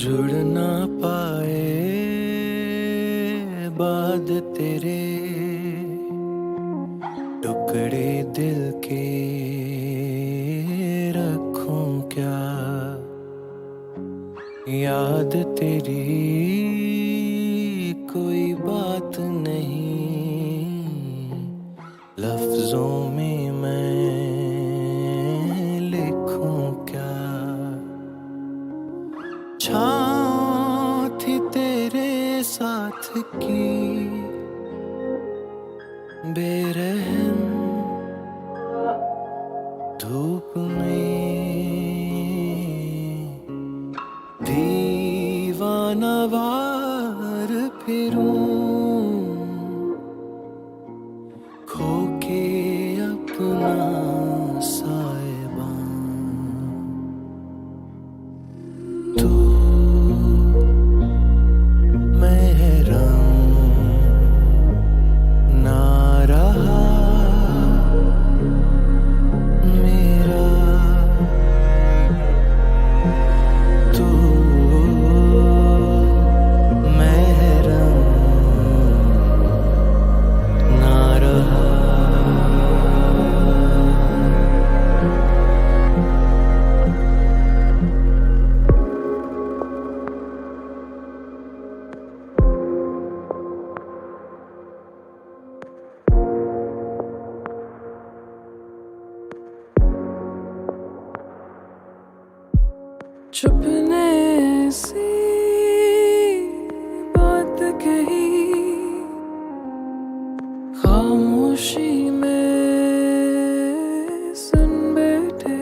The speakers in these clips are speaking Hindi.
जुड़ ना पाए बाद तेरे टुकड़े दिल के रखूं क्या। याद तेरी कोई बात नहीं, लफ्जों में मैं लिखूं क्या। छाँव थी तेरे साथ की बेरहम धूप में, दीवाना वार फिरूं खो के अपना साहिबान। तू महरम ना रहा मेरा, तू महरम ना रहा। चुपने सी बात कही, खामोशी में सुन बैठे,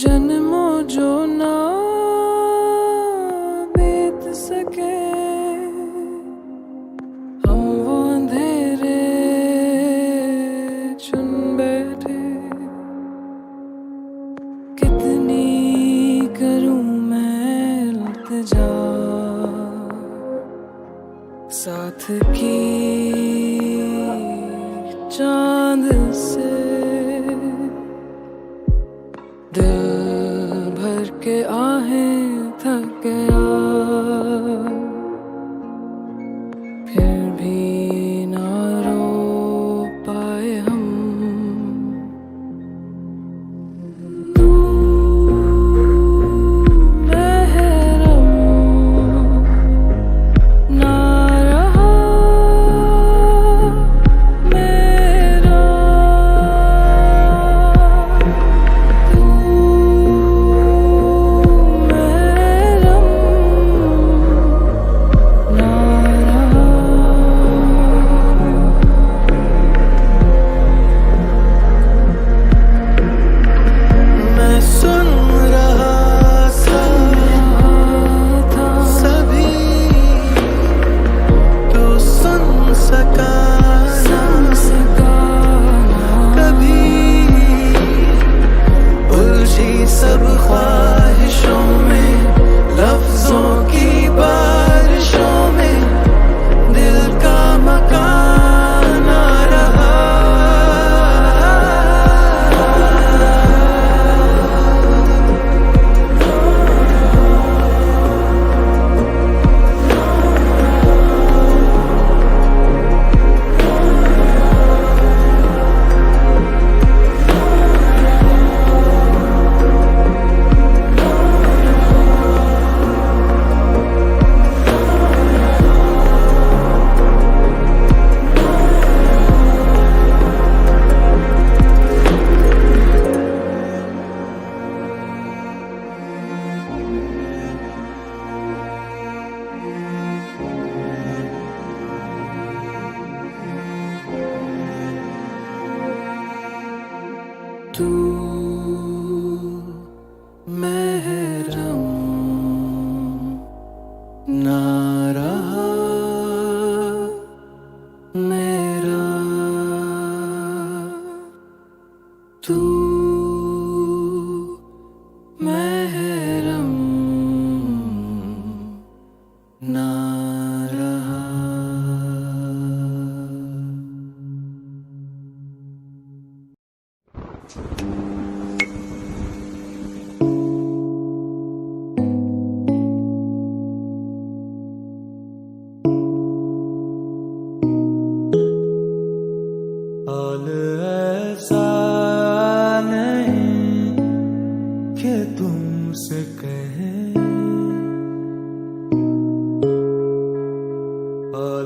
जन्मों जो ना बीत सके, हम वो अंधेरे चुन बैठे। कितनी करूं मैं इल्तिजा साथ की चांद से, दिल भर के आहें थक गया, फिर भी ना रो पाए हम।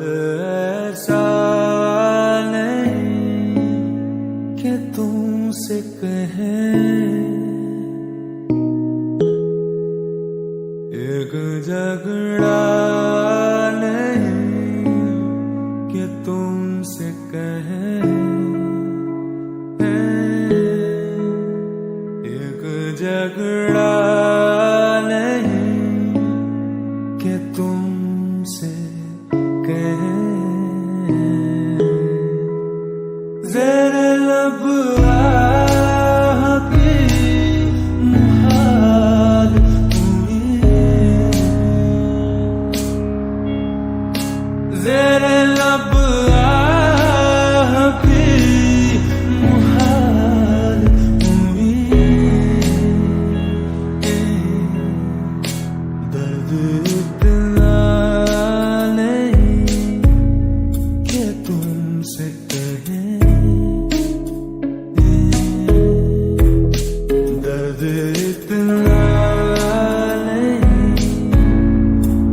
हाल ऐसा नहीं कि तुमसे कहें, एक झगड़ा नहीं कि तुमसे कहें, एक झगड़ा नहीं कि तुमसे कहें, ज़रा लब आह की मुहाल ज़रा लब आह की मुहाल हुई, दर्द इतना नहीं कि तुमसे कहें, दर्द इतना नहीं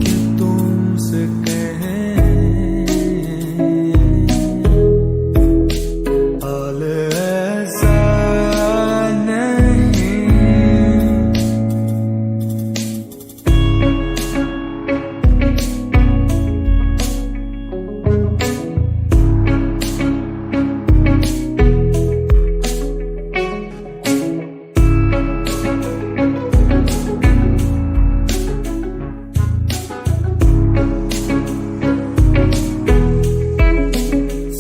कि तुमसे कहें, हाल ऐसा नहीं।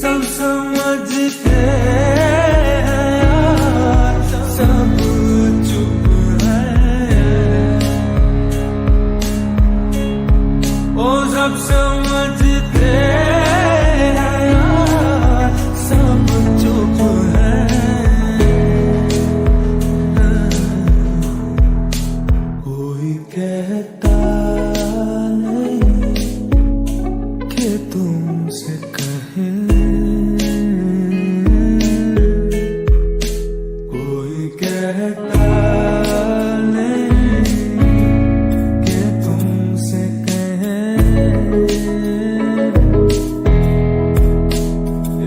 सब समझते हैं यार, सब चुप है, ओ सब समझते हैं यार, सब चुप है, कोई कहता नहीं कि तुमसे कहें, कोई कहता नहीं कि तुमसे कहें,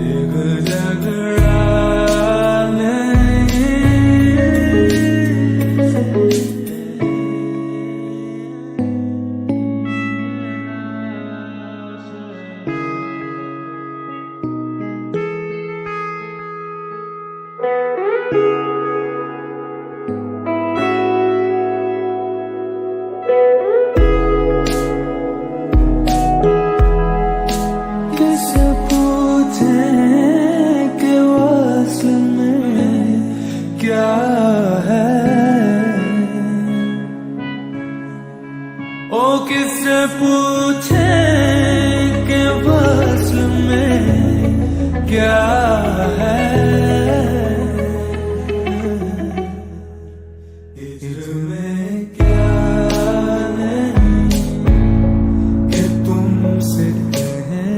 एक झगड़ा नहीं। किससे पूछें कि वस्ल में क्या है, ओ किससे पूछें कि वस्ल में क्या है, इसमें क्या नहीं कि तुमसे कहें,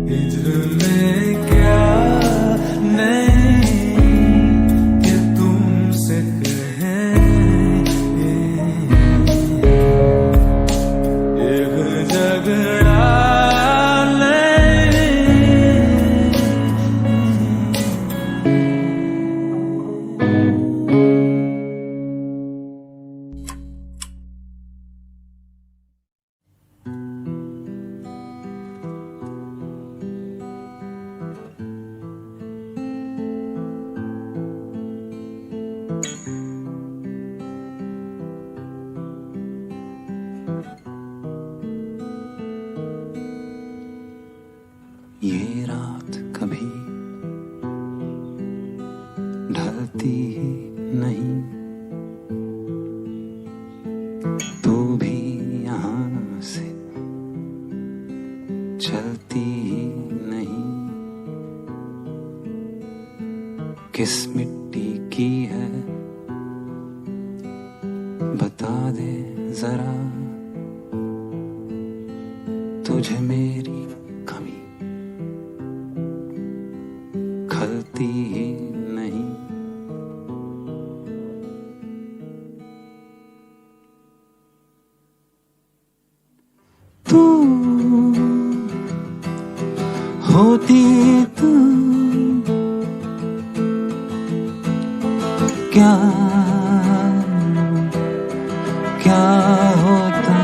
हिज्र में क्या नहीं कि तुमसे कहें, एक झगड़ा नहीं। ये रात कभी ढलती ही नहीं, तू भी यहाँ से चलती ही नहीं, किस मिट्टी की है बता दे जरा, तुझे मेरी कमी खलती ही नहीं। तू होती तू क्या क्या होता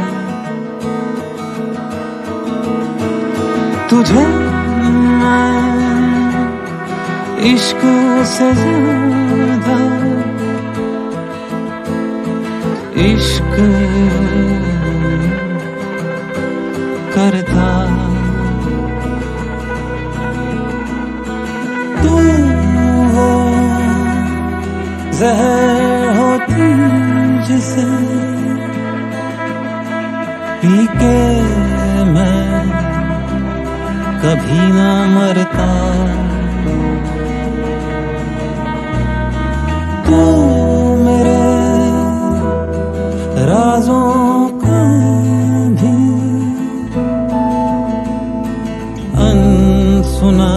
तुझे मैं इश्क से ज्यादा इश्क करता तू हो जहर होती जिसे पी के मैं कभी ना मरता तू मेरे राजों का भी अनसुना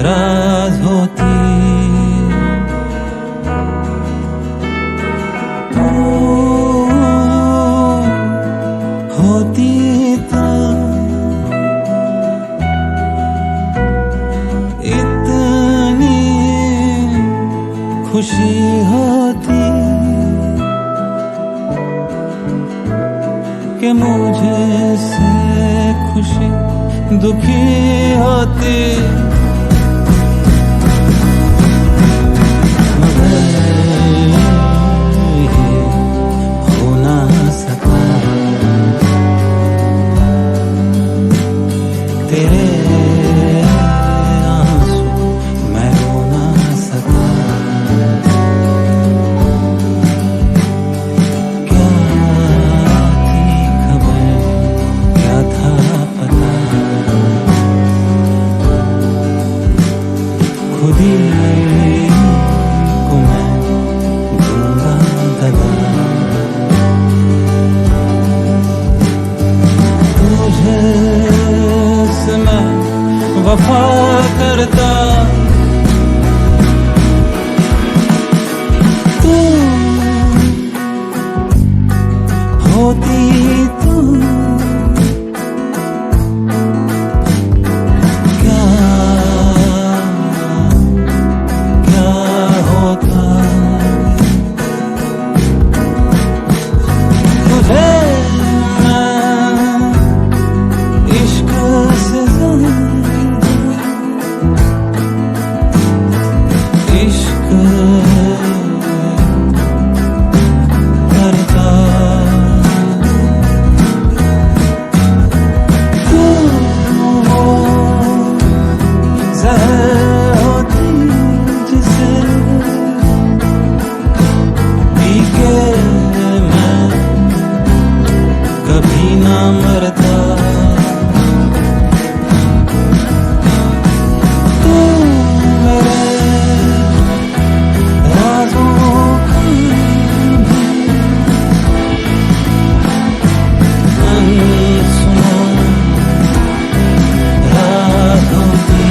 राज होती तू होती तो इतनी खुशी होती कि मुझे से खुशी दुखी होती मगर ये हो ना सका तेरे आंसू मैं रो ना सका क्या थी खबर क्या था पता खुद ही को मैं दूंगा दगा तुझे से मैं वफा करता तू होती तू क्या क्या होता तुझे मैं इश्क से इश्क करता तू हो जहर होती जिसे पी के मैं कभी ना मरता तू मेरे राजों का भी अनसुना राज होती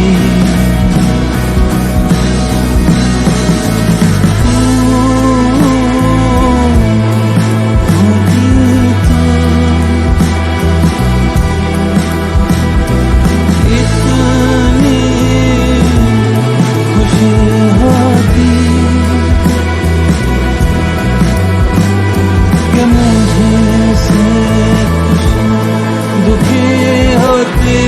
इतनी खुशी होती कि मुझे से खुशी दुखी होती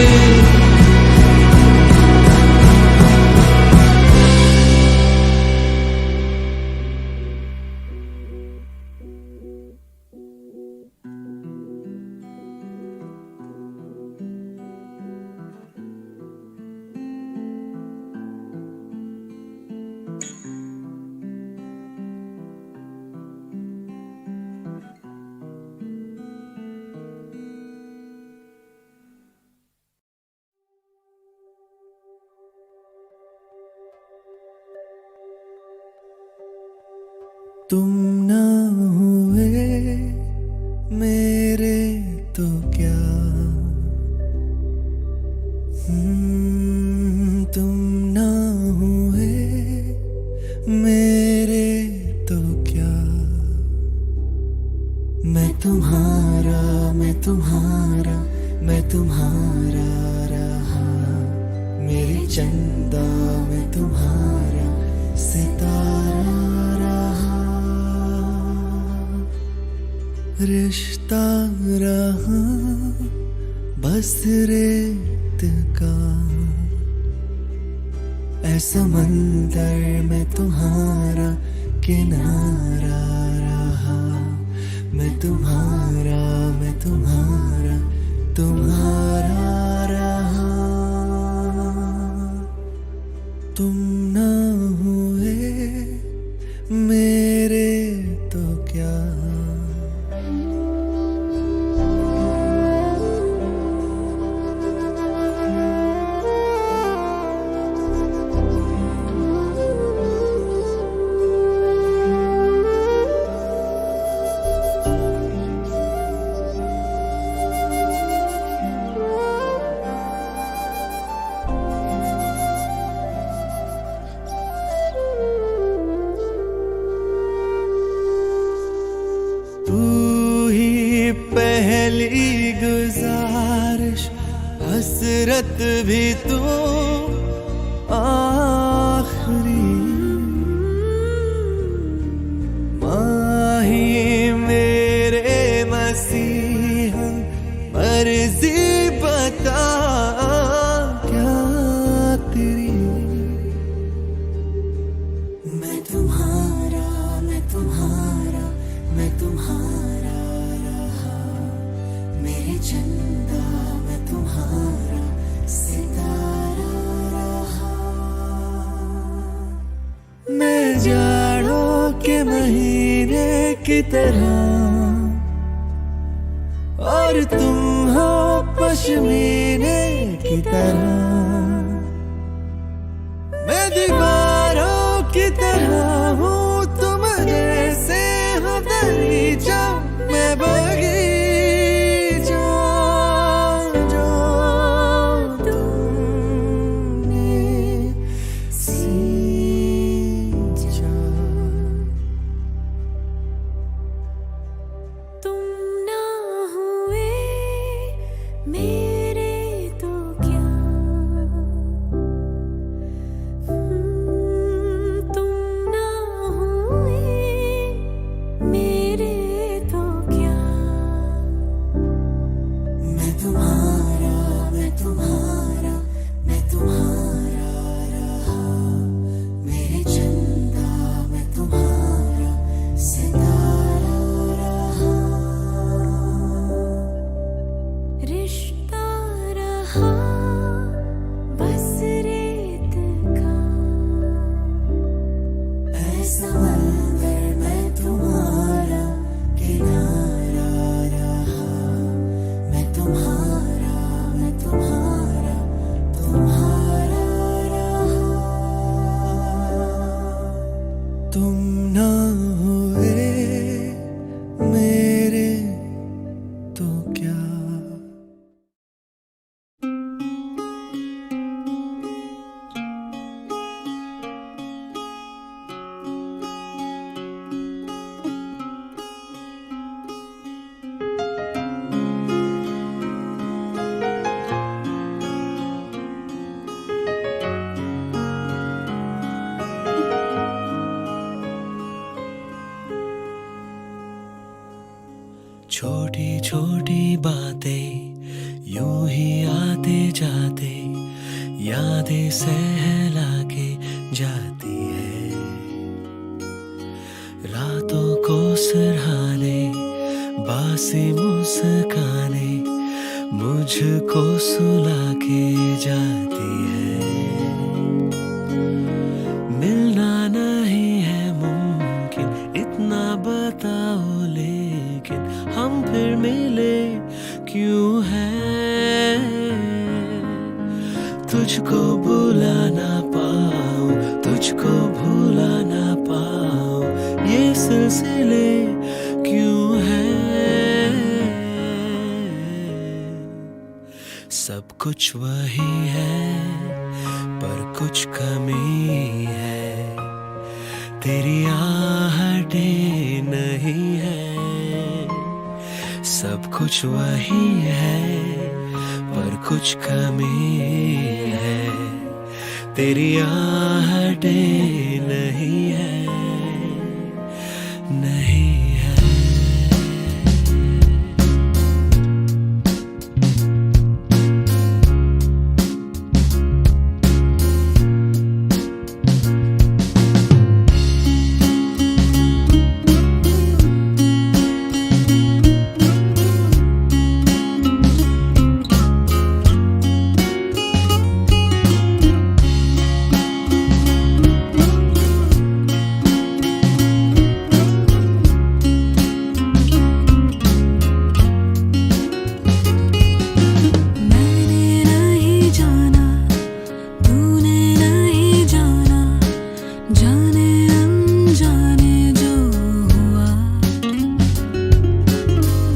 तुम न हुए मेरे तो क्या तुम न हुए मेरे तो क्या मैं तुम्हारा तुम्हारा मैं तुम्हारा मैं तुम्हारा रहा, मेरी चंदा मैं तुम्हारा सितारा रहा, रिश्ता रहा बस रेत का, ऐसा मंदिर में तुम्हारा किनारा रहा, मैं तुम्हारा तुम्हारा रहा। तुम ना हुए मेरे तो क्या, तू ही पहली गुजारिश, हसरत भी तू आखिरी, माही मेरे मसीहा, मर्जी बता क्या तेरी, मैं तुम्हारा मैं तुम्हारा रहा, मेरे चंदा मैं तुम्हारा सितारा रहा, मैं जाड़ों के महीने की तरह और तुम हो पश्मीने की तरह, मैं दीवारों की तरह हूँ तुम जैसे हो दरीचा, मैं बगीचा जो तुमने सींचा। तुम ना हुए मेरे तो क्या, तुम ना हुए मेरे तो क्या, मैं तुम्हारा मैं तुम्हारा रहा, मेरे चंदा मैं तुम्हारा सितारा रहा, रिश्ता रहा बस रेत का, ऐसा मंदिर मैं तुम्हारा किनारा रहा, मैं तुम्हारा तुम्हारा रहा। तुम ना हुए मेरे तो क्या, छोटी छोटी बातें यूं ही आते जाते यादें सहला के जाती है, रातों को सिरहाने बासी मुस्काने मुझको सुला के जाती है, मिलना नहीं है मुमकिन इतना बताओ, लेकिन हम फिर मिले क्यों हैं, तुझको भुला ना पाऊं तुझको भुला ना पाऊं, ये सिलसिले क्यों हैं, सब कुछ वही है पर कुछ कमी है, तेरी आहटें नहीं है, सब कुछ वही है पर कुछ कमी है, तेरी आहटें नहीं है, नहीं है। मैंने नहीं जाना, तूने नहीं जाना, जाने अनजाने जो हुआ,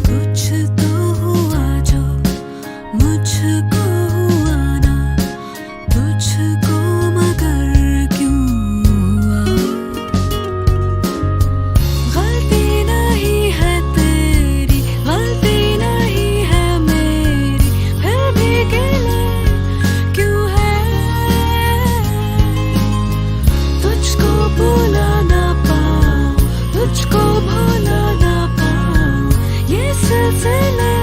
कुछ तो हुआ जो मुझको हुआ ना, तुझको मगर क्यों हुआ। गलती नहीं है तेरी, गलती नहीं है मेरी, फिर भी गिले क्यों है। तुझको भुला ना पाऊं, तुझको भुला ना पाऊं, ये सिलसिले